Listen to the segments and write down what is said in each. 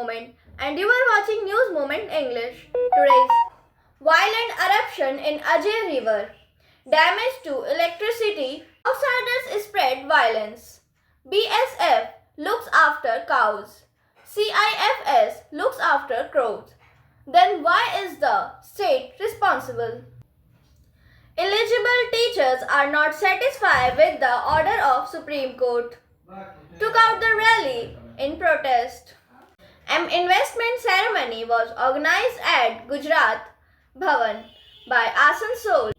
moment and you are watching News Moment English. Today's violent eruption in Ajay River. Damage to electricity. Outsiders spread violence. BSF looks after cows. CIFS looks after crows. Then why is the state responsible? Eligible teachers are not satisfied with the order of Supreme Court. Took out the rally in protest. An investment ceremony was organized at Gujarat Bhavan by Asansol.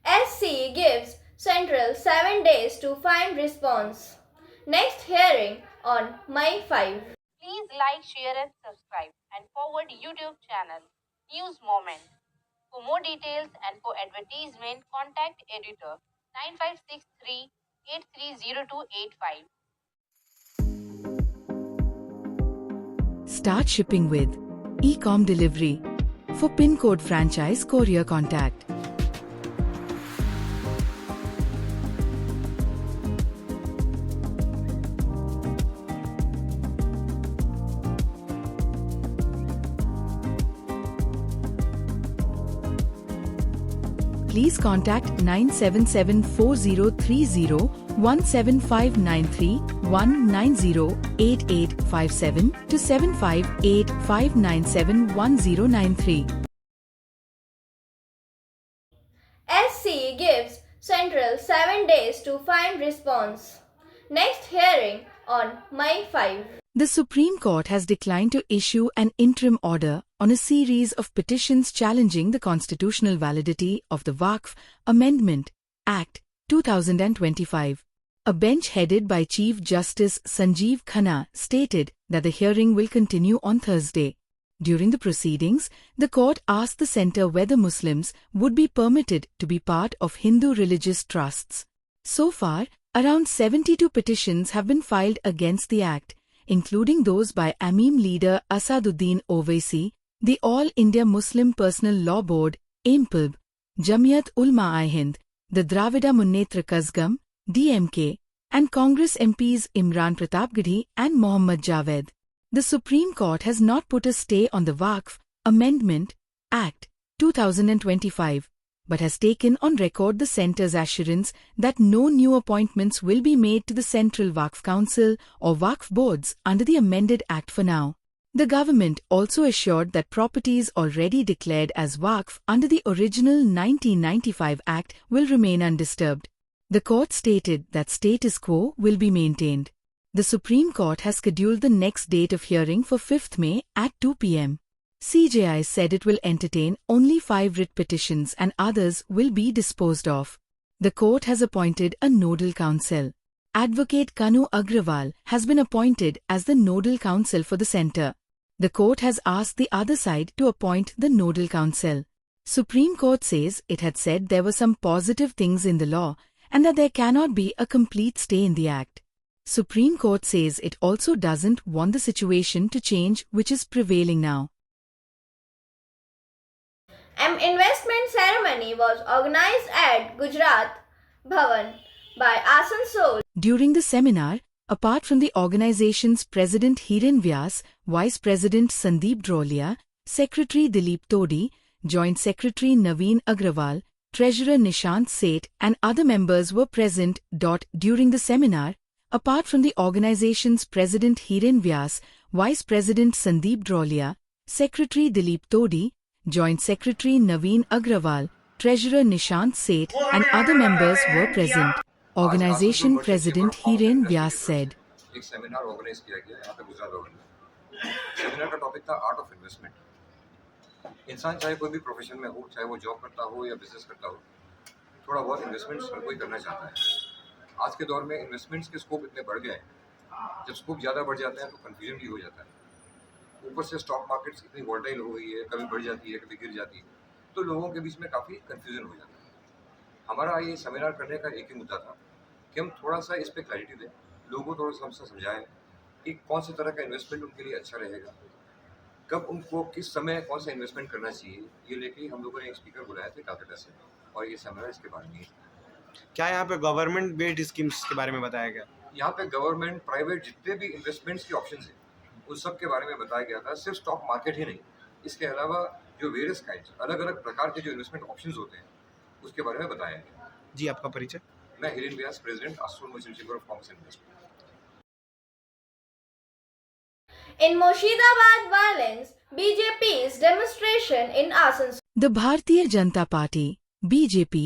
SC gives Central 7 days to find response. Next hearing on May 5. Please like, share and subscribe and forward YouTube channel News Moment. For more details and for advertisement, contact editor 9563 830285. Start shipping with e-com delivery. For PIN code franchise courier contact. Please contact 9774030-17593-1908857 to 758-597-1093. SC gives Central 7 days to find response. Next hearing on May 5. The Supreme Court has declined to issue an interim order on a series of petitions challenging the constitutional validity of the Waqf Amendment Act 2025. A bench headed by Chief Justice Sanjeev Khanna stated that the hearing will continue on Thursday. During the proceedings, the court asked the centre whether Muslims would be permitted to be part of Hindu religious trusts. So far, around 72 petitions have been filed against the act, including those by Amim leader Asaduddin Owaisi, the All India Muslim Personal Law Board, AIMPLB, Jamiyat Ulma-e-Hind, the Dravida Munnetra Kazhagam, DMK, and Congress MPs Imran Pratapgadhi and Mohammad Javed. The Supreme Court has not put a stay on the Waqf Amendment Act 2025, but has taken on record the centre's assurance that no new appointments will be made to the Central Waqf Council or Waqf boards under the amended Act for now. The government also assured that properties already declared as Waqf under the original 1995 Act will remain undisturbed. The court stated that status quo will be maintained. The Supreme Court has scheduled the next date of hearing for 5th May at 2 p.m. CJI said it will entertain only 5 writ petitions and others will be disposed of. The court has appointed a nodal counsel. Advocate Kanu Agrawal has been appointed as the nodal counsel for the centre. The court has asked the other side to appoint the nodal counsel. Supreme Court says it had said there were some positive things in the law and that there cannot be a complete stay in the act. Supreme Court says it also doesn't want the situation to change which is prevailing now. An investment ceremony was organized at Gujarat Bhavan by Asansol. During the seminar, apart from the organization's President Hiren Vyas, Vice President Sandeep Drolia, Secretary Dilip Todi, Joint Secretary Naveen Agrawal, Treasurer Nishant Seth and other members were present. During the seminar, apart from the organization's President Hiren Vyas, Vice President Sandeep Drolia, Secretary Dilip Todi, Joint Secretary Naveen Agrawal, Treasurer Nishant Seth and other members were present. Organization President Hiren Vyas said, एक seminar organise किया गया यहाँ पे गुजरात भवन में। Seminar का topic था art of investment. इंसान चाहे कोई भी प्रोफेशन में हो, चाहे वो जॉब करता हो या बिजनेस करता हो, थोड़ा बहुत इन्वेस्टमेंट्स हर कोई करना चाहता है। आज के दौर में इन्वेस्टमेंट्स के स्कोप इतने बढ़ गए हैं, जब स्कोप ज़्यादा बढ़ जाता है तो कन्फ्यूजन भी हो जाता है। ऊपर से स्टॉक मार्केट्स इतनी वॉलेटाइल हो गई है, कभी बढ़ जाती है कभी गिर जाती है, तो लोगों के बीच में काफ़ी कन्फ्यूजन हो जाता है। हमारा ये सेमिनार करने का एक ही मुद्दा था कि हम थोड़ा सा इस पर क्लैरिटी दें, लोगों को थोड़ा सा हमसे समझाएं कि कौन सी तरह का इन्वेस्टमेंट उनके लिए अच्छा रहेगा, कब उनको किस समय कौन सा इन्वेस्टमेंट करना चाहिए। ये लेके हम लोगों ने एक स्पीकर बुलाया थे कलकत्ता से और ये सेमिनार इसके बारे में। क्या यहाँ पे गवर्नमेंट बेस्ड स्कीम्स के बारे में बताया गया? यहाँ पे गवर्नमेंट प्राइवेट जितने भी इन्वेस्टमेंट्स के ऑप्शंस हैं उस सब के बारे में बताया गया था। सिर्फ स्टॉक मार्केट ही नहीं, इसके अलावा जो वेरियस काइंड्स अलग अलग प्रकार के जो इन्वेस्टमेंट ऑप्शंस होते हैं उसके बारे में बताया गया। जी, आपका परिचय? मैं Hiren Vyas, president Asansol merchant chamber of commerce and investment. In Murshidabad violence, BJP's demonstration in Asansol. The Bharatiya Janata Party, BJP,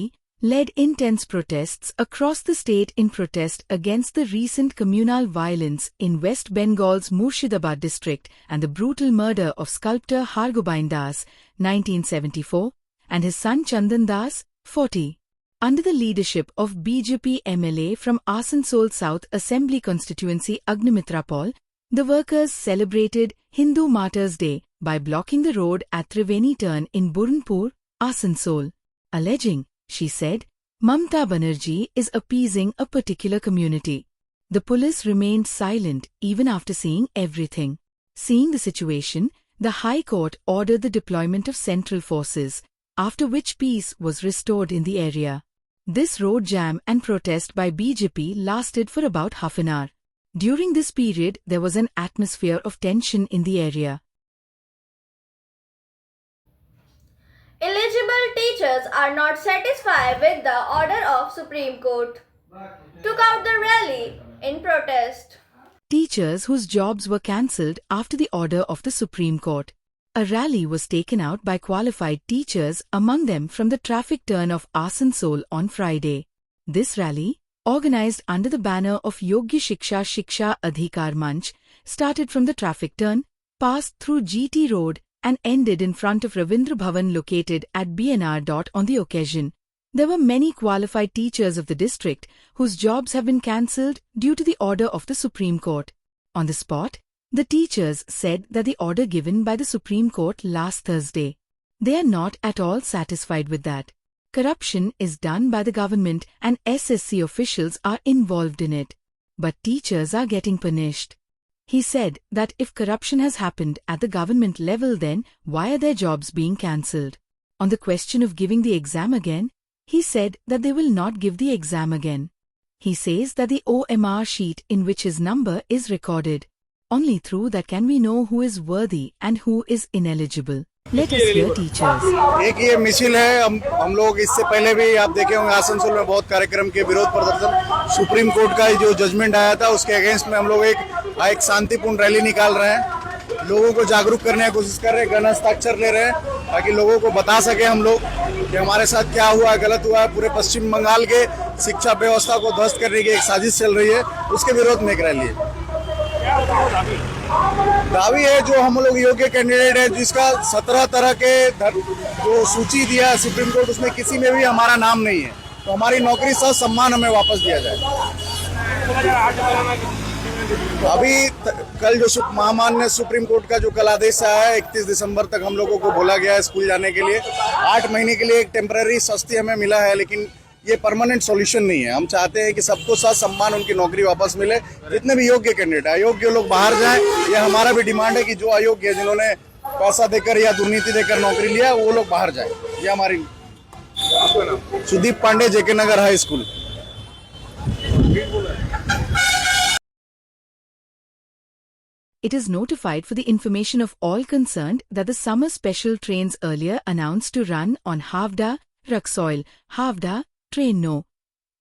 led intense protests across the state in protest against the recent communal violence in West Bengal's Murshidabad district and the brutal murder of sculptor Hargobind Das, 1974, and his son Chandan Das, 40. Under the leadership of BJP MLA from Asansol South Assembly constituency Agnimitra Paul, the workers celebrated Hindu Martyrs' Day by blocking the road at Triveni turn in Burhanpur, Asansol, alleging, she said, Mamta Banerjee is appeasing a particular community. The police remained silent even after seeing everything. Seeing the situation, the High Court ordered the deployment of central forces, after which peace was restored in the area. This road jam and protest by BJP lasted for about half an hour. During this period, there was an atmosphere of tension in the area. Eligible teachers are not satisfied with the order of Supreme Court. Took out the rally in protest. Teachers whose jobs were cancelled after the order of the Supreme Court. A rally was taken out by qualified teachers, among them from the traffic turn of Asansol on Friday. This rally, organized under the banner of Yogya Shiksha Adhikar Manch, started from the traffic turn, passed through GT Road and ended in front of Ravindra Bhavan located at BNR. On the occasion, there were many qualified teachers of the district whose jobs have been cancelled due to the order of the Supreme Court. On the spot, the teachers said that the order given by the Supreme Court last Thursday, they are not at all satisfied with that. Corruption is done by the government and SSC officials are involved in it. But teachers are getting punished. He said that if corruption has happened at the government level, then why are their jobs being cancelled? On the question of giving the exam again, he said that they will not give the exam again. He says that the OMR sheet in which his number is recorded. Only through that can we know who is worthy and who is ineligible. Let us hear teachers. एक ये मिছিল है, हम लोग इससे पहले भी आप देखे होंगे आसनसोल में बहुत कार्यक्रम के विरोध प्रदर्शन, सुप्रीम कोर्ट का जो जजमेंट आया था उसके अगेंस्ट में हम लोग एक शांतिपूर्ण रैली निकाल रहे हैं, लोगों को जागरूक करने की कोशिश कर रहे हैं, गण हस्ताक्षर ले रहे हैं ताकि लोगों को बता सके हम लोग कि हमारे साथ क्या हुआ, गलत हुआ है। पूरे पश्चिम बंगाल के शिक्षा व्यवस्था को ध्वस्त करने की एक साजिश चल रही है, उसके विरोध में एक रैली है। दावी है जो हम लोग योग्य कैंडिडेट है, जिसका 17 तरह के जो सूची दिया है सुप्रीम कोर्ट, उसमें किसी में भी हमारा नाम नहीं है, तो हमारी नौकरी सह सम्मान हमें वापस दिया जाए। अभी कल जो महामान्य सुप्रीम कोर्ट का जो कल आदेश आया है, 31 दिसंबर तक हम लोगों को बोला गया है स्कूल जाने के लिए। 8 महीने के लिए एक टेम्पररी सस्ती हमें मिला है, लेकिन ये परमानेंट सॉल्यूशन नहीं है। हम चाहते हैं कि सबको साथ सम्मान उनकी नौकरी वापस मिले। जितने भी योग्य कैंडिडेट, अयोग्य लोग बाहर जाएं, ये हमारा भी डिमांड है कि जो अयोग्य है, जिन्होंने पैसा देकर या दुर्नीति देकर नौकरी लिया, वो लोग बाहर जाएं। ये हमारी। Sudeep Pandey, JK Nagar high school. It is notified for the information of all concerned that the summer special trains earlier announced to run on Havda, Raksoil, Havda, Train No.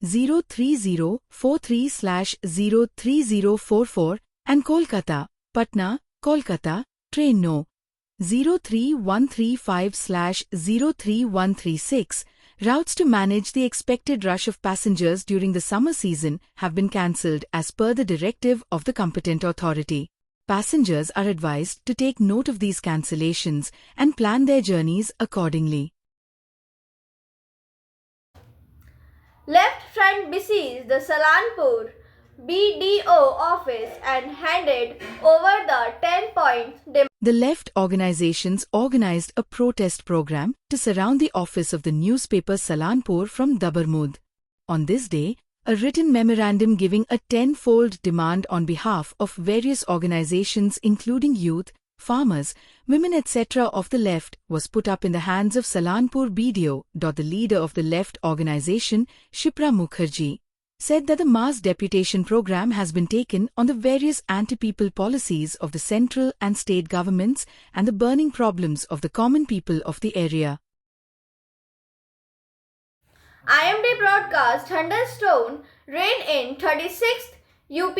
03043/03044 and Kolkata, Patna, Kolkata, Train No. 03135/03136 routes to manage the expected rush of passengers during the summer season have been cancelled as per the directive of the competent authority. Passengers are advised to take note of these cancellations and plan their journeys accordingly. Left front besieged the Salanpur BDO office and handed over the 10-point demand. The left organizations organized a protest program to surround the office of the newspaper Salanpur from Dabarmud. On this day, a written memorandum giving a 10-fold demand on behalf of various organizations including youth, farmers, women etc. of the left was put up in the hands of Salanpur BDO. The leader of the left organization, Shipra Mukherjee, said that the mass deputation program has been taken on the various anti-people policies of the central and state governments and the burning problems of the common people of the area. IMD broadcast thunderstorm rain in 36th UP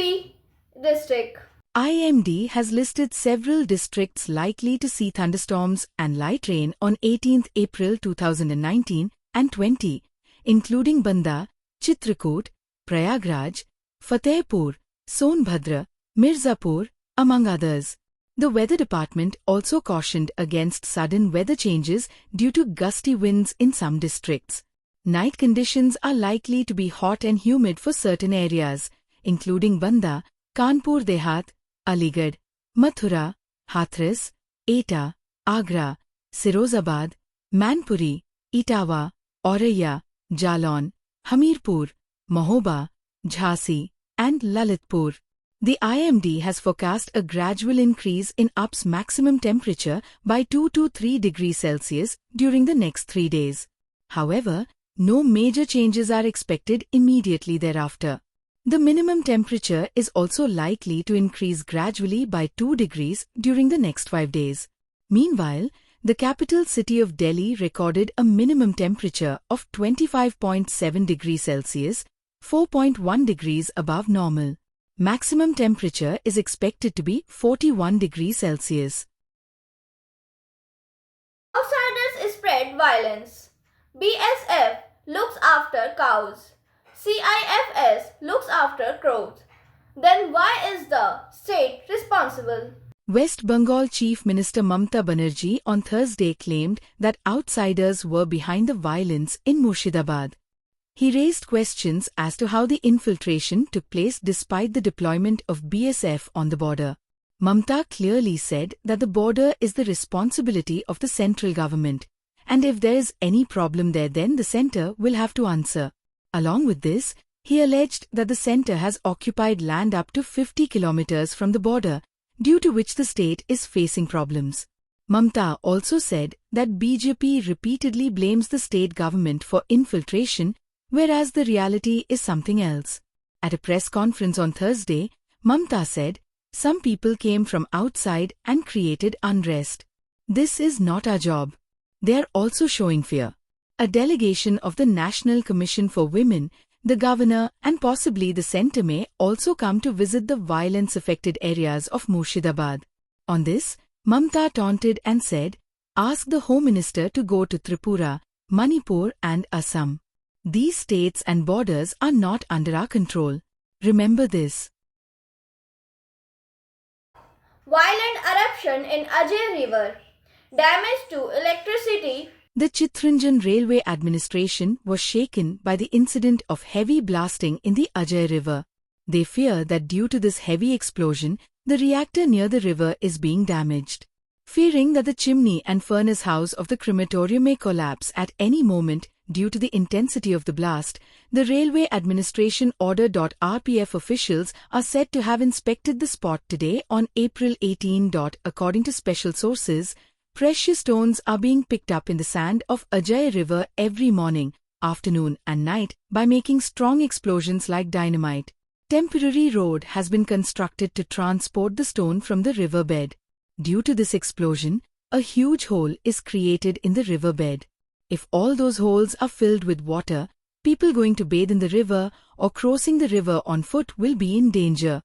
district. IMD has listed several districts likely to see thunderstorms and light rain on 18th April 2019 and 20, including Banda, Chitrakoot, Prayagraj, Fatehpur, Sonbhadra, Mirzapur, among others. The weather department also cautioned against sudden weather changes due to gusty winds in some districts. Night conditions are likely to be hot and humid for certain areas, including Banda, Kanpur Dehat, Aligarh, Mathura, Hathras, Etah, Agra, Firozabad, Manpuri, Etawah, Auraiya, Jalon, Hamirpur, Mahoba, Jhansi, and Lalitpur. The IMD has forecast a gradual increase in UP's maximum temperature by 2 to 3 degrees Celsius during the next 3 days. However, no major changes are expected immediately thereafter. The minimum temperature is also likely to increase gradually by 2 degrees during the next 5 days. Meanwhile, the capital city of Delhi recorded a minimum temperature of 25.7 degrees Celsius, 4.1 degrees above normal. Maximum temperature is expected to be 41 degrees Celsius. Outsiders spread violence. BSF looks after cows. CIFS looks after crows. Then why is the state responsible? West Bengal Chief Minister Mamata Banerjee on Thursday claimed that outsiders were behind the violence in Murshidabad. He raised questions as to how the infiltration took place despite the deployment of BSF on the border. Mamata clearly said that the border is the responsibility of the central government, and if there is any problem there, then the centre will have to answer. Along with this, he alleged that the centre has occupied land up to 50 kilometers from the border, due to which the state is facing problems. Mamata also said that BJP repeatedly blames the state government for infiltration, whereas the reality is something else. At a press conference on Thursday, Mamata said, "Some people came from outside and created unrest. This is not our job. They are also showing fear." A delegation of the National Commission for Women, the governor and possibly the centre may also come to visit the violence-affected areas of Murshidabad. On this, Mamata taunted and said, "Ask the Home Minister to go to Tripura, Manipur and Assam. These states and borders are not under our control. Remember this." Violent eruption in Ajay River. Damage to electricity. The Chittranjan Railway Administration was shaken by the incident of heavy blasting in the Ajay River. They fear that due to this heavy explosion, the reactor near the river is being damaged. Fearing that the chimney and furnace house of the crematorium may collapse at any moment due to the intensity of the blast, the Railway Administration ordered. RPF officials are said to have inspected the spot today on April 18. According to special sources, precious stones are being picked up in the sand of Ajay River every morning, afternoon and night by making strong explosions like dynamite. Temporary road has been constructed to transport the stone from the riverbed. Due to this explosion, a huge hole is created in the riverbed. If all those holes are filled with water, people going to bathe in the river or crossing the river on foot will be in danger.